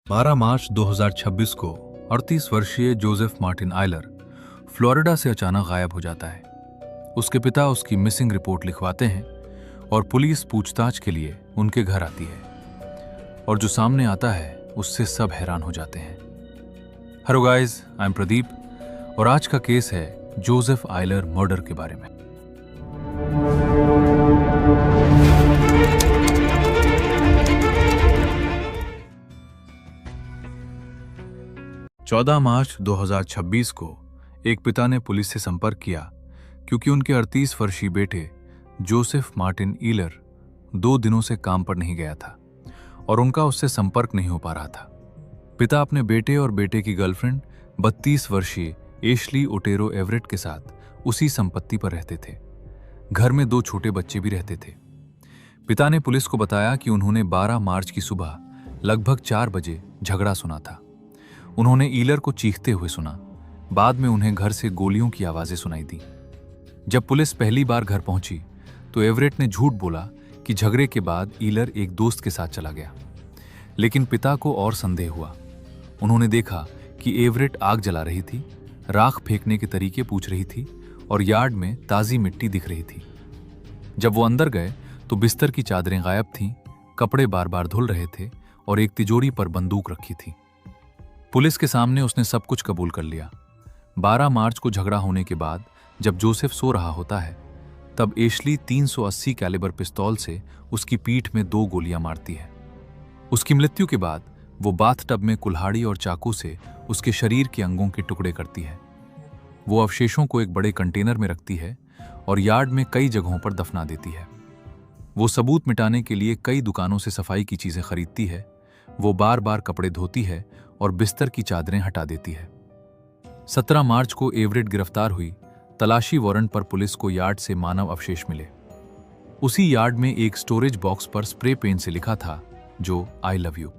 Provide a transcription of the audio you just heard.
12 मार्च 2026 को 38 वर्षीय Joseph Martin Euler Florida से अचानक गायब हो जाता है। उसके पिता उसकी मिसिंग रिपोर्ट लिखवाते हैं और पुलिस पूछताछ के लिए उनके घर आती है और जो सामने आता है उससे सब हैरान हो जाते हैं। Hello guys, I am Pradeep और आज का केस है जोसेफ आयलर मर्डर के बारे में। 14 मार्च 2026 को एक पिता ने पुलिस से संपर्क किया क्योंकि उनके 38 वर्षीय बेटे जोसेफ मार्टिन ईलर 2 दिनों से काम पर नहीं गया था और उनका उससे संपर्क नहीं हो पा रहा था। पिता अपने बेटे और बेटे की गर्लफ्रेंड 32 वर्षीय एशली ओटेरो एवरेट के साथ उसी संपत्ति पर रहते थे। घर में 2 छोटे बच्चे भी रहते थे। पिता ने पुलिस को बताया कि उन्होंने 12 मार्च की सुबह लगभग 4 बजे झगड़ा सुना था। उन्होंने ईलर को चीखते हुए सुना। बाद में उन्हें घर से गोलियों की आवाजें सुनाई दी। जब पुलिस पहली बार घर पहुंची तो एवरेट ने झूठ बोला कि झगड़े के बाद ईलर एक दोस्त के साथ चला गया, लेकिन पिता को और संदेह हुआ। उन्होंने देखा कि एवरेट आग जला रही थी, राख फेंकने के तरीके पूछ रही थी और यार्ड में ताजी मिट्टी दिख रही थी। जब वो अंदर गए तो बिस्तर की चादरें गायब थीं, कपड़े बार बार धुल रहे थे और एक तिजोरी पर बंदूक रखी थी। पुलिस के सामने उसने सब कुछ कबूल कर लिया। 12 मार्च को झगड़ा होने के बाद जब जोसेफ सो रहा होता है तब एशली 380 कैलिबर पिस्तौल से उसकी पीठ में 2 गोलियां मारती है। उसकी मृत्यु के बाद वो बाथटब में कुल्हाड़ी और चाकू से उसके शरीर के अंगों के टुकड़े करती है। वो अवशेषों को एक बड़े कंटेनर में रखती है और यार्ड में कई जगहों पर दफना देती है। वो सबूत मिटाने के लिए कई दुकानों से सफाई की चीजें खरीदती है। वो बार बार कपड़े धोती है और बिस्तर की चादरें हटा देती है। 17 मार्च को एवरेट गिरफ्तार हुई। तलाशी वारंट पर पुलिस को यार्ड से मानव अवशेष मिले। उसी यार्ड में एक स्टोरेज बॉक्स पर स्प्रे पेन से लिखा था, जो आई लव यू।